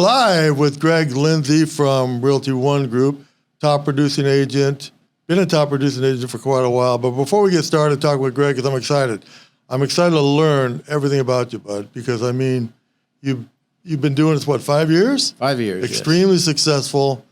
live with Greg Lindsay from Realty One Group, top producing agent. Been a top producing agent for quite a while. But before we get started talking with Greg, because I'm excited. I'm excited to learn everything about you, bud, because, I mean, you've been doing this, what, 5 years? 5 years, Extremely successful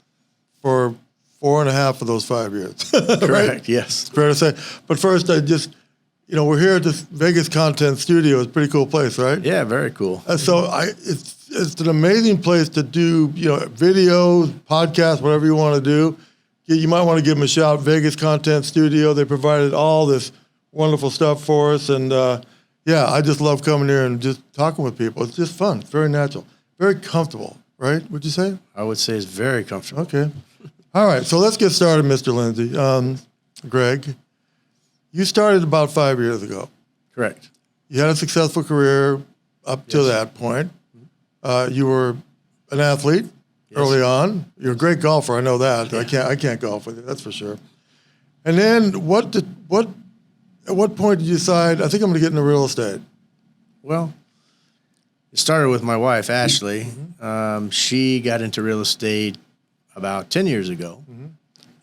for 4.5 of those 5 years. Correct, right? yes. Fair to say. But first, we're here at this Vegas Content Studio. It's a pretty cool place, right? Yeah, very cool. So it's an amazing place to do, videos, podcasts, whatever you want to do. You might want to give them a shout. Vegas Content Studio. They provided all this wonderful stuff for us. And I just love coming here and just talking with people. It's just fun. It's very natural. Very comfortable, right? Would you say? I would say it's very comfortable. Okay. All right. So let's get started, Mr. Lindsay. Greg, you started about 5 years ago. Correct. You had a successful career up to that point. You were an athlete early on. You're a great golfer. I know that. Yeah. I can't golf with you. That's for sure. And then at what point did you decide, I think I'm going to get into real estate? Well, it started with my wife, Ashley. Mm-hmm. She got into real estate about 10 years ago. Mm-hmm.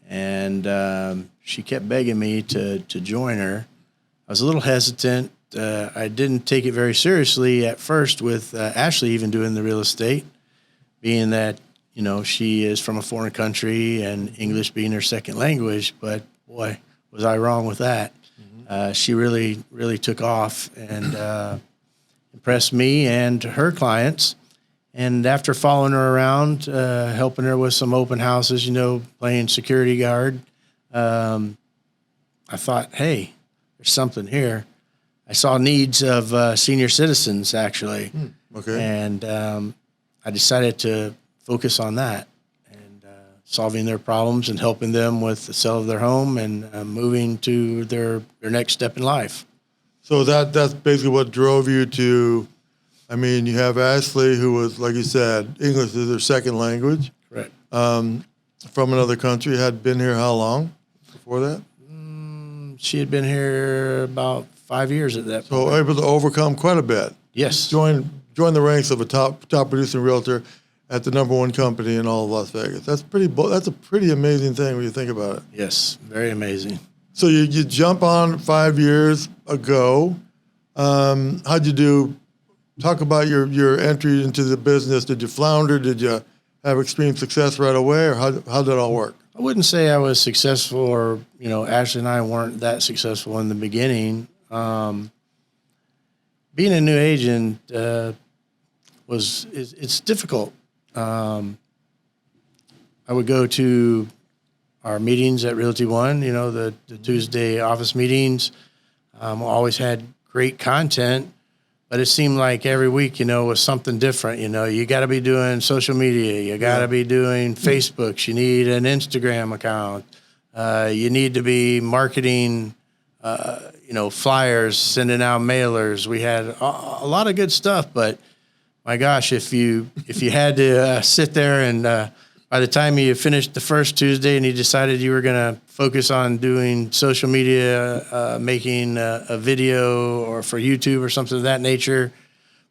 And she kept begging me to join her. I was a little hesitant. I didn't take it very seriously at first with Ashley even doing the real estate, being that, she is from a foreign country and English being her second language. But boy, was I wrong with that. She really, really took off and impressed me and her clients. And after following her around, helping her with some open houses, playing security guard, I thought, hey, there's something here. I saw needs of senior citizens, actually. Okay. And I decided to focus on that and solving their problems and helping them with the sale of their home and moving to their next step in life. So that's basically what drove you to, you have Ashley, who was, like you said, English is her second language. Correct. From another country, had been here how long before that? She had been here about 5 years at that point. So able to overcome quite a bit. Yes. Join the ranks of a top producing realtor at the number one company in all of Las Vegas. That's a pretty amazing thing when you think about it. Yes, very amazing. So you jump on 5 years ago. How'd you do? Talk about your entry into the business. Did you flounder? Did you have extreme success right away, or how did it all work? I wouldn't say I was successful, or Ashley and I weren't that successful in the beginning. Being a new agent it's difficult. I would go to our meetings at Realty One, the Tuesday office meetings. Always had great content. But it seemed like every week, was something different. You got to be doing social media. You got to be doing Facebooks. You need an Instagram account. You need to be marketing, flyers, sending out mailers. We had a lot of good stuff. But my gosh, if you had to sit there and by the time you finished the first Tuesday and you decided you were going to focus on doing social media, making a video or for YouTube or something of that nature,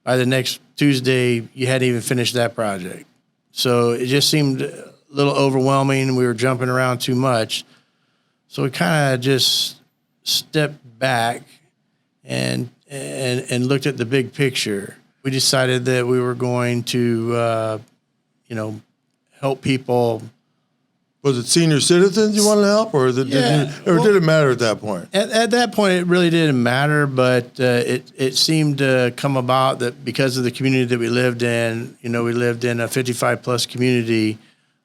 by the next Tuesday, you hadn't even finished that project. So it just seemed a little overwhelming. We were jumping around too much. So we kind of just stepped back and looked at the big picture. We decided that we were going to, help people. Was it senior citizens you wanted to help, or did it matter at that point? At that point, it really didn't matter, but it seemed to come about that because of the community that we lived in. We lived in a 55-plus community.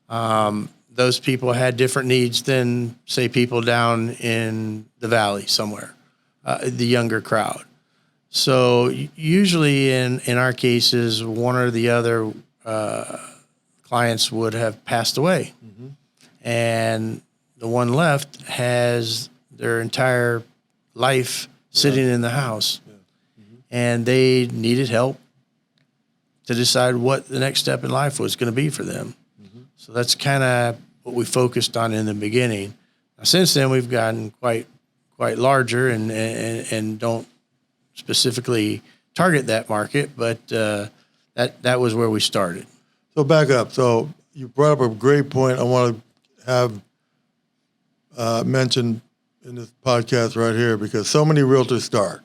Those people had different needs than, say, people down in the valley somewhere, the younger crowd. So usually in our cases, one or the other clients would have passed away. Mm-hmm. And the one left has their entire life sitting in the house. Yeah. Mm-hmm. And they needed help to decide what the next step in life was going to be for them. Mm-hmm. So that's kind of what we focused on in the beginning. Now, since then, we've gotten quite larger and don't specifically target that market, but that was where we started. So back up. So you brought up a great point I want to have mentioned in this podcast right here, because so many realtors start,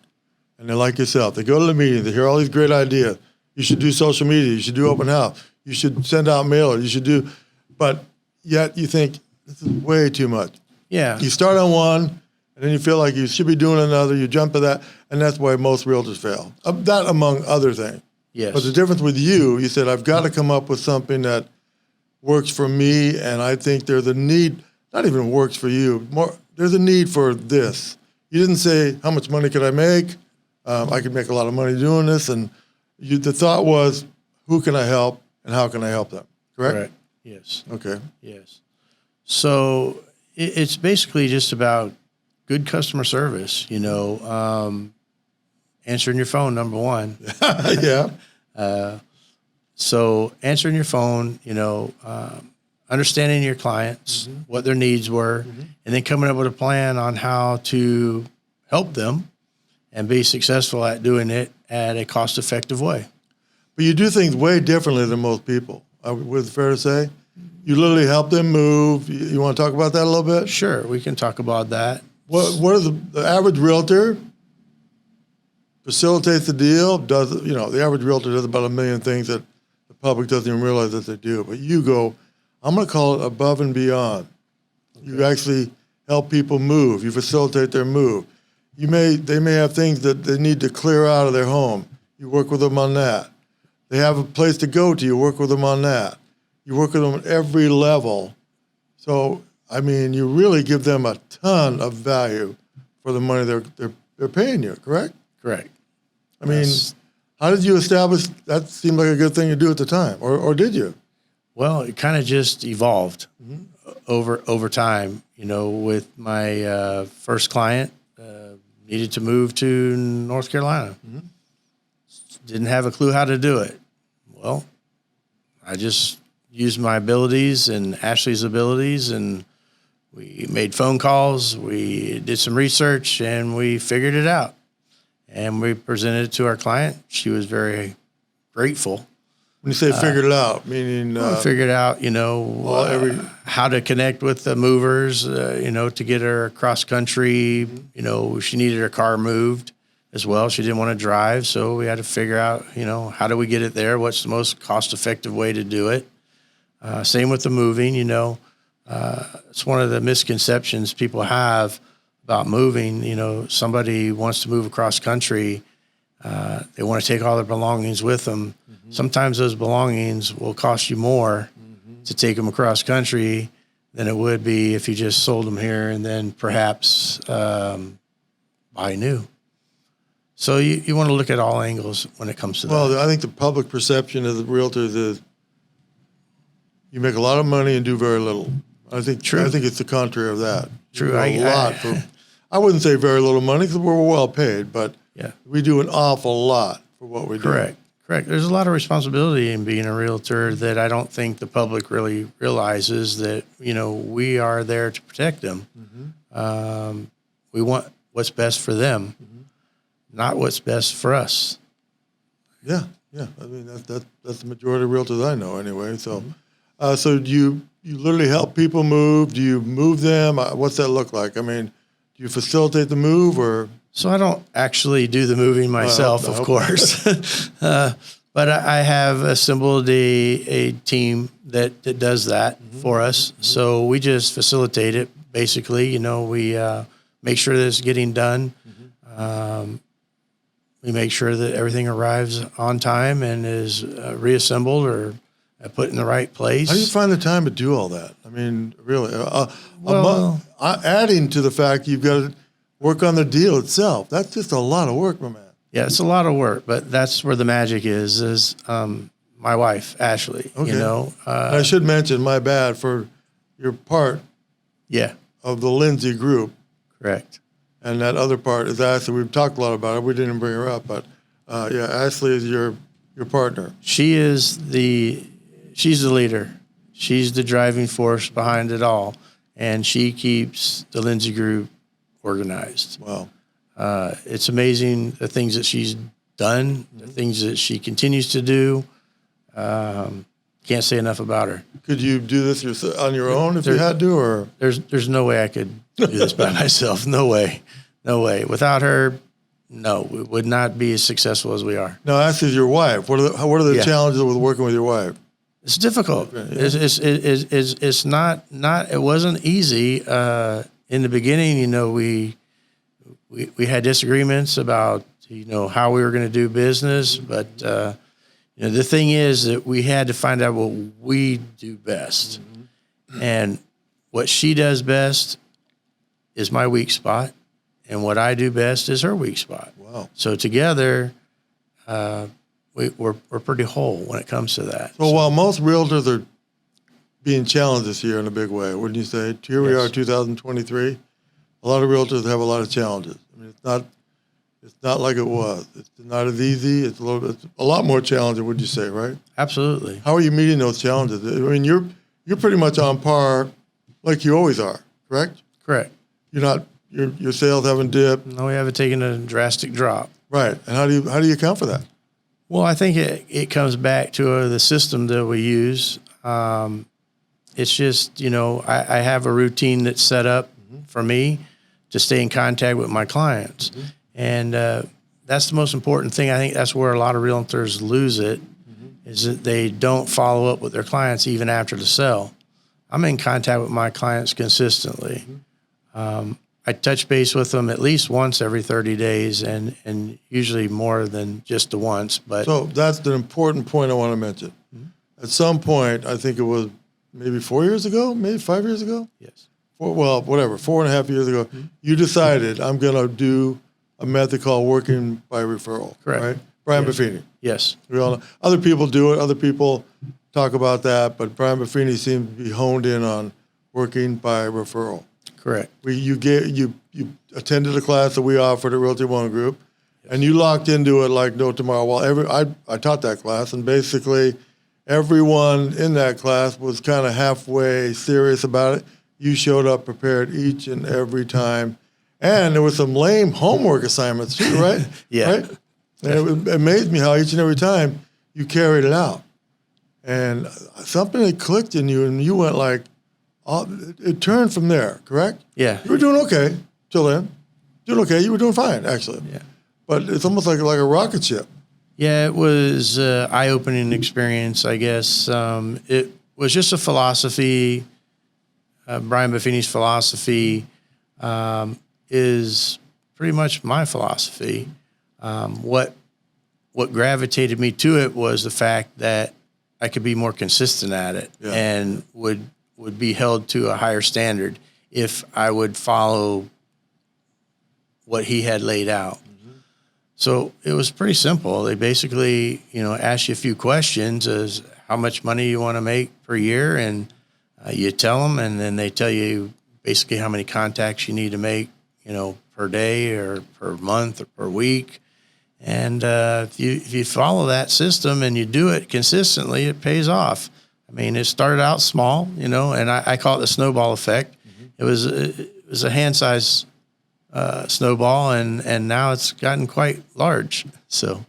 and they're like yourself. They go to the meeting, they hear all these great ideas. You should do social media. You should do open house. You should send out mailers. You should do, but yet you think this is way too much. Yeah. You start on one, and then you feel like you should be doing another. You jump to that, and that's why most realtors fail. That among other things. Yes. But the difference with you said, I've got to come up with something that works for me, and I think there's a need, not even works for you, more, there's a need for this. You didn't say, how much money could I make? I could make a lot of money doing this. And the thought was, who can I help, and how can I help them? Correct? Correct. Yes. Okay. Yes. So it's basically just about good customer service, answering your phone, number one. Yeah. So answering your phone, understanding your clients, what their needs were, and then coming up with a plan on how to help them and be successful at doing it at a cost-effective way. But you do things way differently than most people. Was it fair to say? You literally help them move. You want to talk about that a little bit? Sure, we can talk about that. What is the average realtor facilitates the deal? The average realtor does about 1 million things that the public doesn't even realize that they do. But you go, I'm going to call it above and beyond. Okay. You actually help people move. You facilitate their move. They may have things that they need to clear out of their home. You work with them on that. They have a place to go to. You work with them on that. You work with them at every level. So, you really give them a ton of value for the money they're paying you, correct? Correct. Yes. How did you establish that? Seemed like a good thing to do at the time, or did you? Well, it kind of just evolved over time. With my first client, needed to move to North Carolina. Didn't have a clue how to do it. Well, I just used my abilities and Ashley's abilities, and we made phone calls, we did some research, and we figured it out. And we presented it to our client. She was very grateful. When you say figured it out, meaning... figured out, how to connect with the movers, to get her across country. She needed her car moved as well. She didn't want to drive, so we had to figure out, how do we get it there? What's the most cost-effective way to do it? Same with the moving, it's one of the misconceptions people have about moving. Somebody wants to move across country. They want to take all their belongings with them. Sometimes those belongings will cost you more to take them across country than it would be if you just sold them here and then perhaps buy new. So you want to look at all angles when it comes to that. Well, I think the public perception of the realtors is you make a lot of money and do very little. I think it's the contrary of that. True. I wouldn't say very little money because we're well paid, but we do an awful lot for what we do. Correct. There's a lot of responsibility in being a realtor that I don't think the public really realizes that, we are there to protect them. We want what's best for them, not what's best for us. Yeah. That's the majority of realtors I know anyway. So, so do you literally help people move? Do you move them? What's that look like? Do you facilitate the move or? So I don't actually do the moving myself, of course, but I have assembled a team that does that for us. So we just facilitate it. Basically, we make sure that it's getting done. We make sure that everything arrives on time and is reassembled or put in the right place. How do you find the time to do all that? Really, adding to the fact you've got to work on the deal itself. That's just a lot of work, my man. Yeah, it's a lot of work, but that's where the magic is my wife, Ashley. Okay. I should mention, my bad, for your part of the Lindsay group. Correct. And that other part is Ashley. We've talked a lot about it. We didn't bring her up, but Ashley is your partner. She's the leader. She's the driving force behind it all, and she keeps the Lindsay group organized. Wow. It's amazing the things that she's done, the things that she continues to do. Can't say enough about her. Could you do this on your own if you had to, or? There's no way I could do this by myself. No way. Without her, no, we would not be as successful as we are. Now, ask is your wife. What are the Yeah. challenges with working with your wife? It's difficult. Okay, yeah. It's not. It wasn't easy in the beginning. You know, we had disagreements about how we were going to do business, but the thing is that we had to find out what we do best, and what she does best is my weak spot, and what I do best is her weak spot. Wow. So together, we're pretty whole when it comes to that. So while most realtors are being challenged this year in a big way, wouldn't you say? Here we are, 2023. A lot of realtors have a lot of challenges. I mean, it's not like it was. It's not as easy. It's a lot more challenging, would you say, right? Absolutely. How are you meeting those challenges? I mean, you're pretty much on par, like you always are, correct? Correct. Your sales haven't dipped, No, we haven't taken a drastic drop. right? And how do you account for that? Well, I think it comes back to the system that we use. It's just, I have a routine that's set up for me to stay in contact with my clients. And that's the most important thing. I think that's where a lot of realtors lose it, is that they don't follow up with their clients even after the sale. I'm in contact with my clients consistently. I touch base with them at least once every 30 days and usually more than just the once. But So that's the important point I want to mention. At some point, I think it was maybe 4 years ago, maybe 5 years ago, yes, 4.5 years ago, you decided I'm going to do a method called working by referral. Correct. Right? Brian Yes. Buffini. yes, We all know. Other people do it. Other people talk about that, but Brian Buffini seems to be honed in on working by referral. correct. You attended a class that we offered at Realty One Group, and you locked into it like no tomorrow. Well, I taught that class, and basically everyone in that class was kind of halfway serious about it. You showed up prepared each and every time, and there was some lame homework assignments too, right? Yeah. Right. And it amazed me how each and every time you carried it out, and something had clicked in you, and you went like, it turned from there. Correct? Yeah. You were doing okay till then. Doing okay. You were doing fine, actually. Yeah. But it's almost like a rocket ship. Yeah, it was an eye-opening experience, I guess. It was just a philosophy. Brian Buffini's philosophy is pretty much my philosophy. What gravitated me to it was the fact that I could be more consistent at it and would be held to a higher standard if I would follow what he had laid out. So it was pretty simple. They basically, ask you a few questions as how much money you want to make per year, and you tell them, and then they tell you basically how many contacts you need to make, per day or per month or per week. And if you follow that system and you do it consistently, it pays off. I mean, it started out small, and I call it the snowball effect. It was a hand-sized snowball, and now it's gotten quite large. So,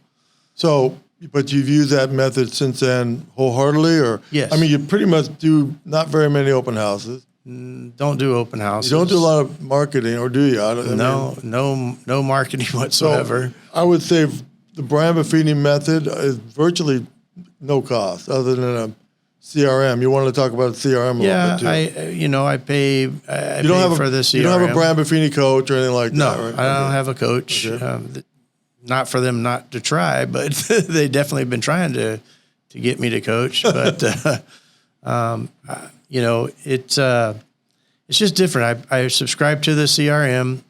but you've used that method since then wholeheartly, or? Yes. I mean, you pretty much do not very many open houses. don't do open houses. You don't do a lot of marketing, or do you? No marketing whatsoever. So I would say the Brian Buffini method is virtually no cost other than a CRM. You wanted to talk about CRM a little bit too. I pay for the CRM. You don't have a Brian Buffini coach or anything like that, right? I don't have a coach. Okay. Not for them not to try, but they definitely have been trying to get me to coach. But it's just different. I subscribe to the CRM,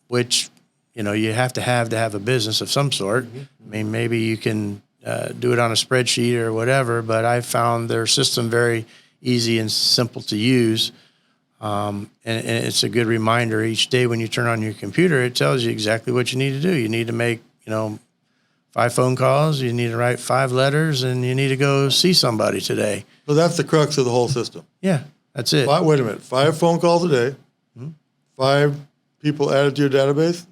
which you have to have a business of some sort. I mean, maybe you can do it on a spreadsheet or whatever, but I found their system very easy and simple to use. And it's a good reminder each day when you turn on your computer, it tells you exactly what you need to do. You need to make, 5 phone calls, you need to write 5 letters, and you need to go see somebody today. So that's the crux of the whole system. Yeah, that's it. Wait a minute. 5 phone calls a day, 5 people added to your database?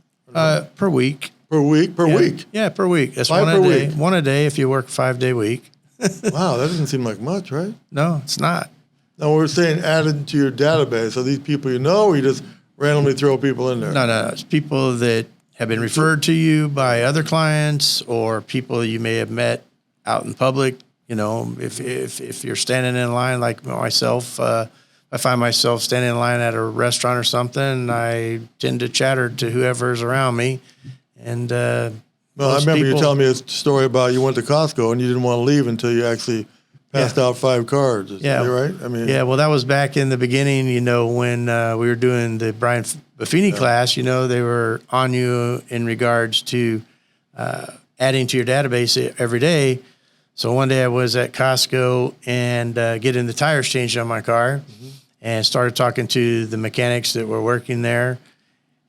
Per week. Per week? Per week? Yeah, per week. That's 5 one per a day. week. One a day if you work a 5-day week. Wow, that doesn't seem like much, right? No, it's not. Now, we're saying added to your database. Are these people you know, or you just randomly throw people in there? No. It's people that have been referred to you by other clients or people you may have met out in public. You know, if you're standing in line like myself, I find myself standing in line at a restaurant or something, I tend to chatter to whoever's around me. And Well, I remember you telling me a story about you went to Costco and you didn't want to leave until you actually passed out 5 cards. Is that right? I mean, yeah. Well, that was back in the beginning. You know, when we were doing the Brian Buffini class. You know, they were on you in regards to adding to your database every day. So one day I was at Costco and getting the tires changed on my car, and started talking to the mechanics that were working there.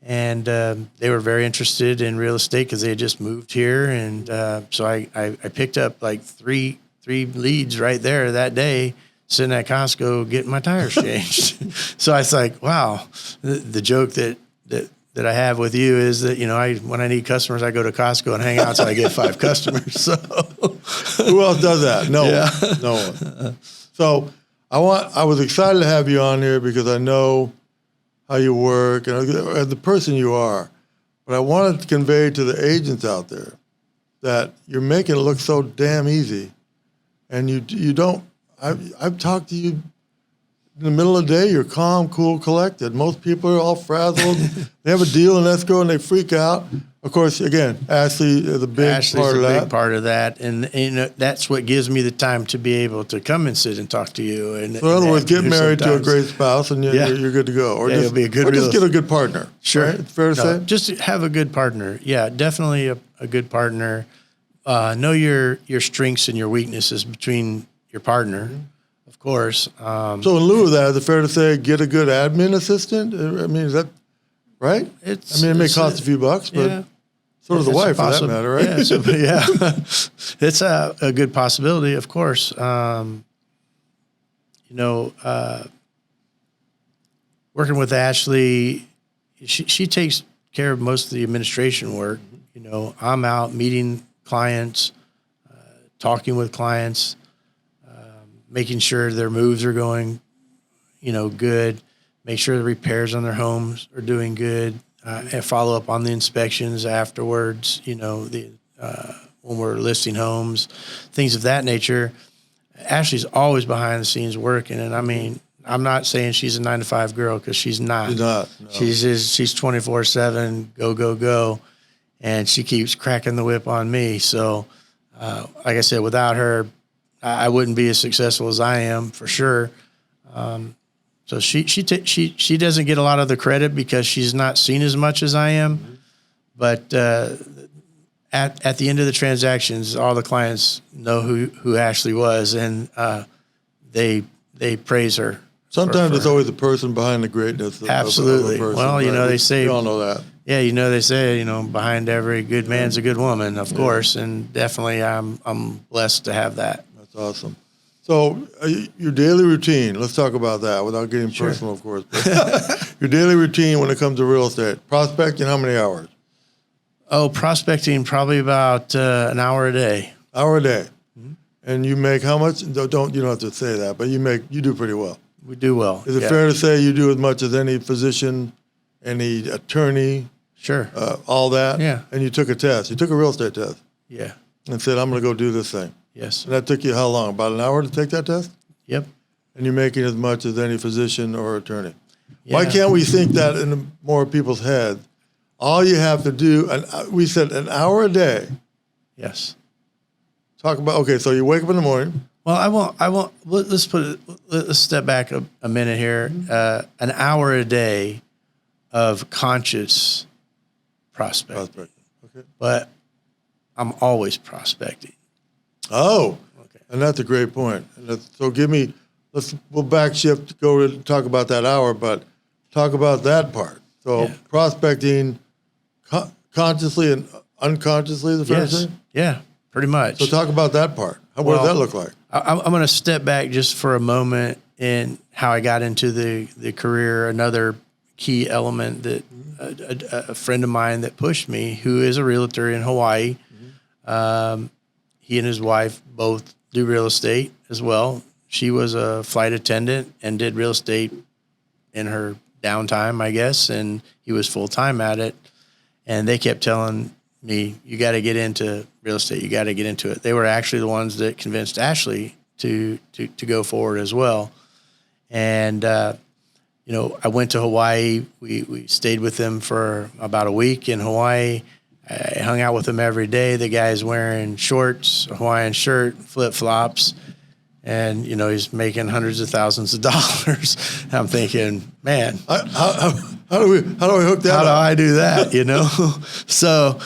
And they were very interested in real estate because they had just moved here. And so I picked up like three leads right there that day, sitting at Costco getting my tires changed. So I was like, wow, the joke that I have with you is that, you know, when I need customers, I go to Costco and hang out until I get 5 customers. So who else does that? No one. No one. So I was excited to have you on here because I know how you work and the person you are. But I wanted to convey to the agents out there that you're making it look so damn easy. And you don't, I've talked to you in the middle of the day, you're calm, cool, collected. Most people are all frazzled. They have a deal in escrow and they freak out. Of course, again, Ashley is a big part of that. Big part of that. And you know, that's what gives me the time to be able to come and sit and talk to you. And so in other words, get married to a great spouse and you're good to go. Or just get a good partner. Sure. Right? It's fair to say? Just have a good partner. Yeah, definitely a good partner. Know your strengths and your weaknesses between your partner, of course. So in lieu of that, is it fair to say get a good admin assistant? I mean, is that right? It may cost a few bucks, but so does the wife for that matter, right? It's a good possibility, of course. You know, working with Ashley, she takes care of most of the administration work. You know, I'm out meeting clients, talking with clients, making sure their moves are going, you know, good, make sure the repairs on their homes are doing good, and follow up on the inspections afterwards, you know, when we're listing homes, things of that nature. Ashley's always behind the scenes working. And I mean, I'm not saying she's a 9-to-5 girl, because she's not. She's not. No. She's 24/7, go. And she keeps cracking the whip on me. So, like I said, without her, I wouldn't be as successful as I am, for sure. So she doesn't get a lot of the credit because she's not seen as much as I am. But at the end of the transactions, all the clients know who Ashley was, and they praise her. Sometimes it's always the person behind the greatness. Absolutely. Of a person, well, right? you know, they say, we all know that. Yeah, you know, they say, you know, behind every good man's a good woman, of course, and definitely I'm blessed to have that. That's awesome. So your daily routine, let's talk about that without getting personal, of course. But your daily routine when it comes to real estate, prospecting, how many hours? Oh, prospecting, probably about an hour a day. Hour a day. And you make how much? You don't have to say that, but you do pretty well. We do well. Is it fair to say you do as much as any physician, any attorney? Sure. All that? Yeah. And you took a test. You took a real estate test. Yeah. And said, I'm going to go do this thing. Yes. And that took you how long? About an hour to take that test? Yep. And you're making as much as any physician or attorney. Yeah. Why can't we think that in more people's heads? All you have to do, and we said an hour a day. Yes. Talk about, okay, so you wake up in the morning. Well, I won't, let's step back a minute here. An hour a day of conscious prospecting. Okay. But I'm always prospecting. Oh, okay. And that's a great point. So we'll back shift, go to talk about that hour, but talk about that part. So prospecting consciously and unconsciously, the fair to say? Yeah, pretty much. So talk about that part. What does that look like? I'm going to step back just for a moment in how I got into the career. Another key element that a friend of mine that pushed me, who is a realtor in Hawaii, he and his wife both do real estate as well. She was a flight attendant and did real estate in her downtime, I guess, and he was full time at it. And they kept telling me, you got to get into real estate. You got to get into it. They were actually the ones that convinced Ashley to go forward as well. And, I went to Hawaii. We stayed with them for about a week in Hawaii. I hung out with them every day. The guy's wearing shorts, a Hawaiian shirt, flip-flops, and, he's making hundreds of thousands of dollars. I'm thinking, man, How do we hook that how up? do I do that? So,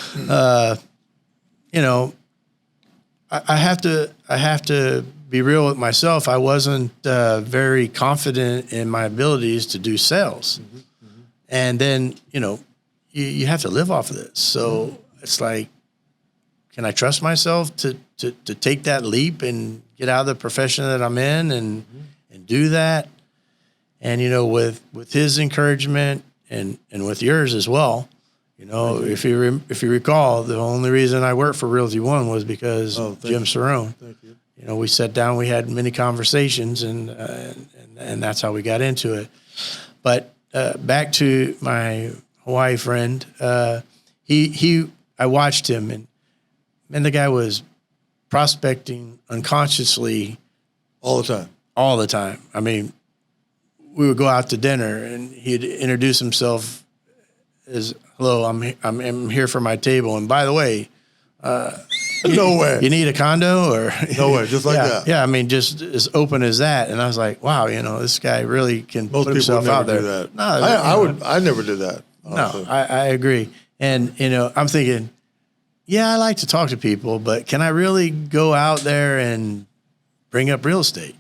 I have to be real with myself. I wasn't very confident in my abilities to do sales. And then, you have to live off of this. So it's like, can I trust myself to take that leap and get out of the profession that I'm in and do that? And, with his encouragement and with yours as well, if you recall, the only reason I worked for Realty One was because Jim Cerrone. Thank you. We sat down, we had many conversations, and that's how we got into it. But back to my Hawaii friend, I watched him, and the guy was prospecting unconsciously All the time. I mean, we would go out to dinner, and he'd introduce himself as, "Hello, I'm here for my table, and by the way, No way. you need a condo?" Or No way. Just like that. Yeah, I mean, just as open as that. And I was like, wow, this guy really can Most put people himself never out there. do that. No, I never did that. Honestly. No, I agree. And, I'm thinking, yeah, I like to talk to people, but can I really go out there and bring up real estate?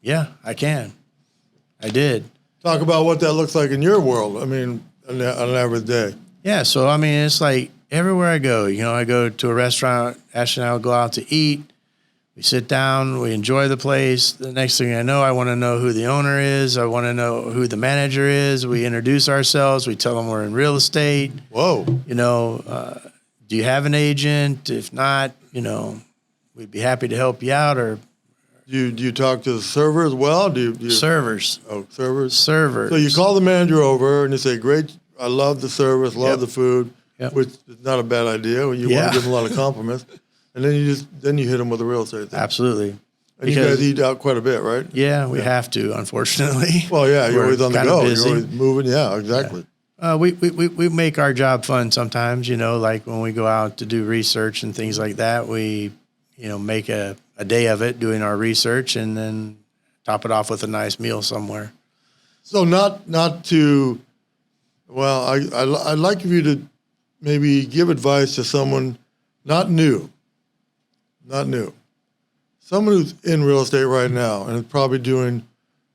Yeah, I can. I did. Talk about what that looks like in your world. I mean, on an average day. Yeah, so, I mean, it's like everywhere I go, I go to a restaurant, Ashley and I will go out to eat. We sit down, we enjoy the place. The next thing I know, I want to know who the owner is. I want to know who the manager is. We introduce ourselves. We tell them we're in real estate. Whoa. Do you have an agent? If not, we'd be happy to help you out. Or Do you talk to the server as well? Do you servers. Oh, servers. Servers. So you call the manager over and you say, "Great, I love the service, love the food," which is not a bad idea. You want to give them a lot of compliments, and then you hit them with the real estate thing. Absolutely. And you guys eat out quite a bit, right? Yeah, we have to, unfortunately. Well, yeah, you're always on the go. Busy. You're always moving. Yeah, exactly. We make our job fun sometimes. Like when we go out to do research and things like that, we make a day of it doing our research and then top it off with a nice meal somewhere. So not to, well, I'd like for you to maybe give advice to someone not new, someone who's in real estate right now and is probably doing,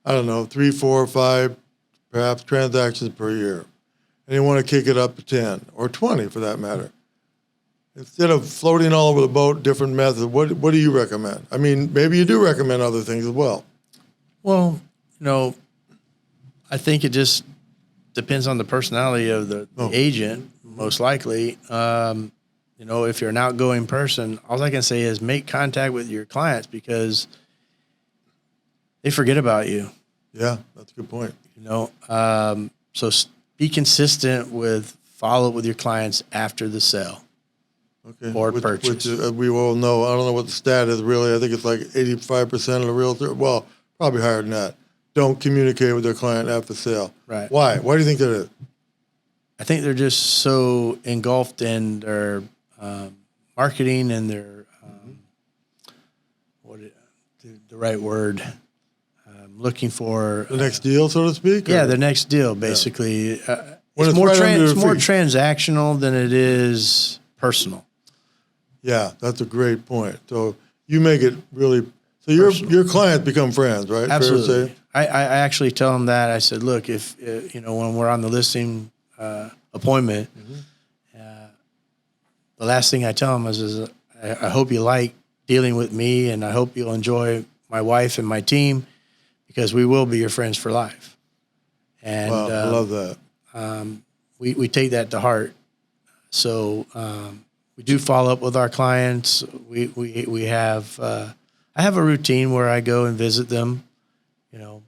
3, 4, 5, perhaps transactions per year, and they want to kick it up to 10 or 20 for that matter. Instead of floating all over the boat, different methods, what do you recommend? I mean, maybe you do recommend other things as well. Well, I think it just depends on the personality of the agent, most likely. If you're an outgoing person, all I can say is make contact with your clients because they forget about you. Yeah, that's a good point. So be consistent with follow up with your clients after the sale. Okay. Or purchase. Which we all know. I don't know what the stat is really. I think it's like 85% of the realtor. Well, probably higher than that. Don't communicate with their client after sale. Right. Why? Why do you think that is? I think they're just so engulfed in their marketing and their the right word. Looking for The next deal, so to speak? Yeah, the next deal, basically. When It's more right under their more feet. transactional than it is personal. Yeah, that's a great point. So you make it really. So your clients become friends, right? Absolutely. Fair to say? I actually tell them that. I said, look, if when we're on the listing appointment, the last thing I tell them is I hope you like dealing with me, and I hope you'll enjoy my wife and my team because we will be your friends for life. And Wow, I love that. we take that to heart. So we do follow up with our clients. We have I have a routine where I go and visit them. You know,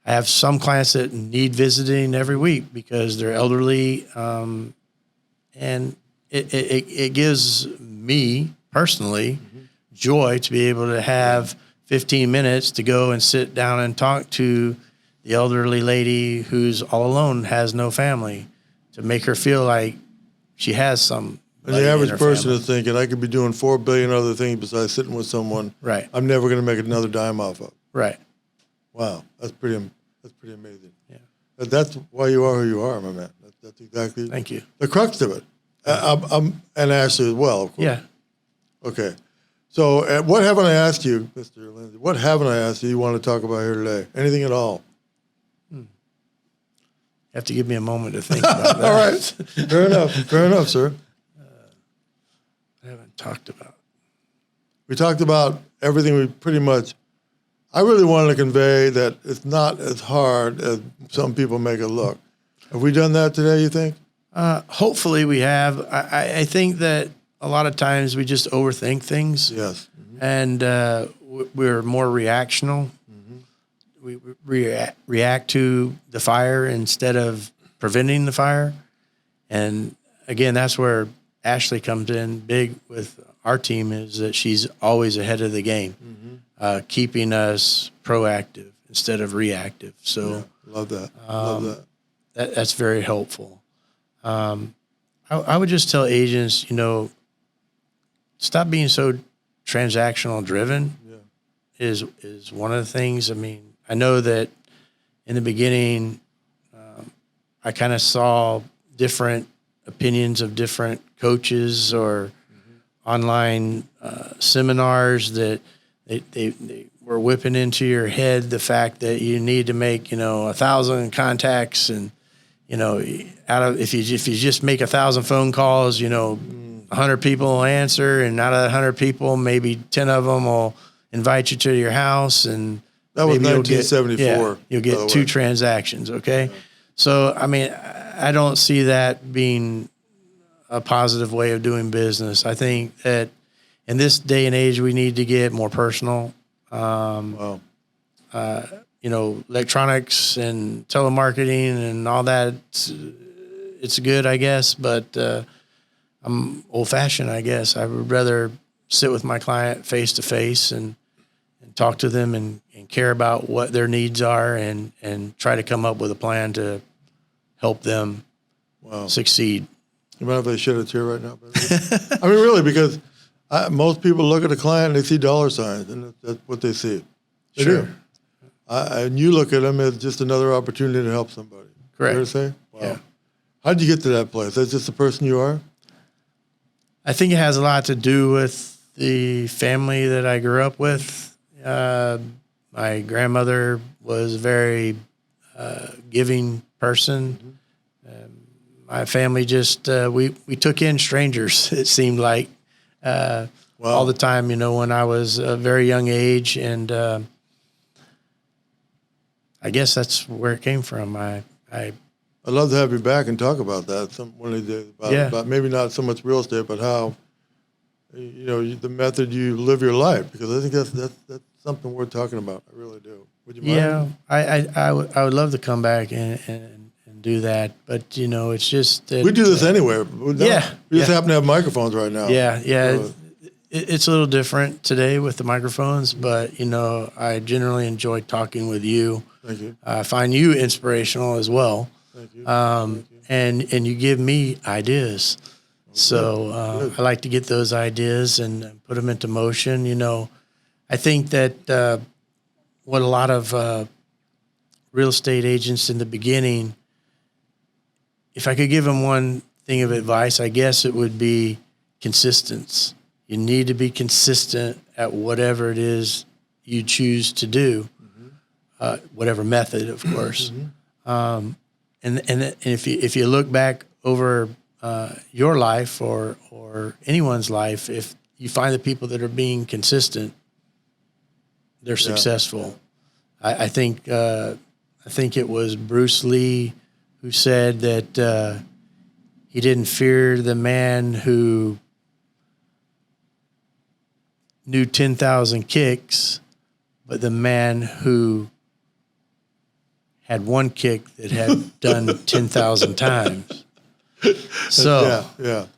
I have some clients that need visiting every week because they're elderly, and it gives me personally joy to be able to have 15 minutes to go and sit down and talk to the elderly lady who's all alone, has no family, to make her feel like she has some. And the average person is thinking, I could be doing 4 billion other things besides sitting with someone Right. I'm never going to make another dime off of. Right. Wow, that's pretty amazing. Yeah. That's why you are who you are, my man. That's exactly. Thank you. The crux of it. And Ashley as well, of course. Yeah. Okay. So, what haven't I asked you, Mr. Lindsay? What haven't I asked you want to talk about here today? Anything at all? You have to give me a moment to think about that. All right. Fair enough. Fair enough, sir. I haven't talked about. We talked about everything we pretty much. I really wanted to convey that it's not as hard as some people make it look. Have we done that today, you think? Hopefully we have. I think that a lot of times we just overthink things. Yes. And we're more reactional. We react to the fire instead of preventing the fire. And again, that's where Ashley comes in big with our team, is that she's always ahead of the game, keeping us proactive instead of reactive. So Yeah, love that. Love that. that's very helpful. I would just tell agents, stop being so transactional driven. Yeah. Is one of the things. I mean, I know that in the beginning, I kind of saw different opinions of different coaches or online seminars that they were whipping into your head the fact that you need to make 1,000 contacts, and if you just make 1,000 phone calls, 100 people will answer, and out of that 100 people, maybe 10 of them will invite you to your house, and That was maybe 1974. you'll get 2 transactions. Okay. Yeah. So, I mean, I don't see that being a positive way of doing business. I think that in this day and age, we need to get more personal. Wow. Electronics and telemarketing and all that, it's good, I guess, but I'm old fashioned, I guess. I would rather sit with my client face to face and talk to them and care about what their needs are and try to come up with a plan to help them succeed. You mind if I shed a tear right now? I mean, really, because most people look at a client and they see dollar signs, and that's what they see. They Sure. do. And you look at them as just another opportunity to help somebody. Correct. Fair to say? Wow. Yeah. How did you get to that place? That's just the person you are? I think it has a lot to do with the family that I grew up with. My grandmother was a very giving person. My family just we took in strangers. It seemed like all the time. When I was a very young age, and I guess that's where it came from. I'd love to have you back and talk about that one of these days. About maybe not so much real estate, but how the method you live your life, because I think that's something worth talking about. I really do. Would you mind? Yeah, I would love to come back and do that, but it's just that, we do this anyway. We just happen to have microphones right now. Yeah. It's a little different today with the microphones, but I generally enjoy talking with you. Thank you. I find you inspirational as well. Thank you. And you give me ideas. So I like to get those ideas and put them into motion. I think that what a lot of real estate agents in the beginning, if I could give them one thing of advice, I guess it would be consistence. You need to be consistent at whatever it is you choose to do, whatever method, of course. And if you look back over your life or anyone's life, if you find the people that are being consistent, they're successful. I think it was Bruce Lee who said that He didn't fear the man who knew 10,000 kicks, but the man who had one kick that had done 10,000 times. So,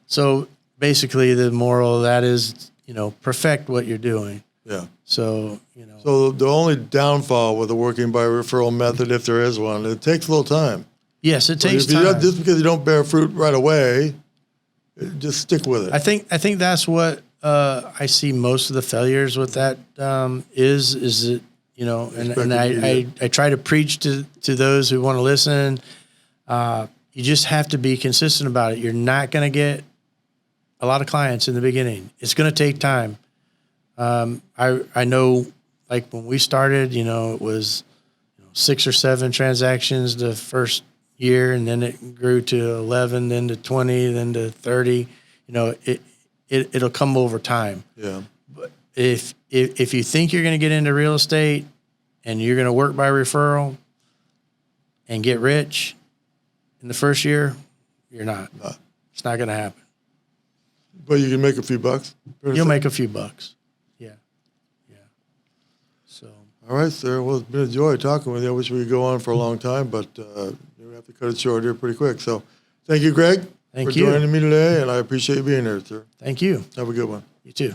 So basically the moral of that is, perfect what you're doing. Yeah. So, So the only downfall with the working by referral method, if there is one, it takes a little time. yes, it takes If you time. just because you don't bear fruit right away, just stick with it. I think that's what I see most of the failures with that is that, and I try to preach to those who want to listen. You just have to be consistent about it. You're not going to get a lot of clients in the beginning. It's going to take time. I know, like when we started, it was 6 or 7 transactions the first year, and then it grew to 11, then to 20, then to 30. It'll come over time. Yeah. But if you think you're going to get into real estate and you're going to work by referral and get rich in the first year, you're not. It's not going to happen. But you can make a few bucks. You'll make a few bucks. Yeah. So. All right, sir. Well, it's been a joy talking with you. I wish we could go on for a long time, but we have to cut it short here pretty quick. So thank you, Greg, Thank for you. joining me today, and I appreciate you being here, sir. Thank you. Have a good one. You too.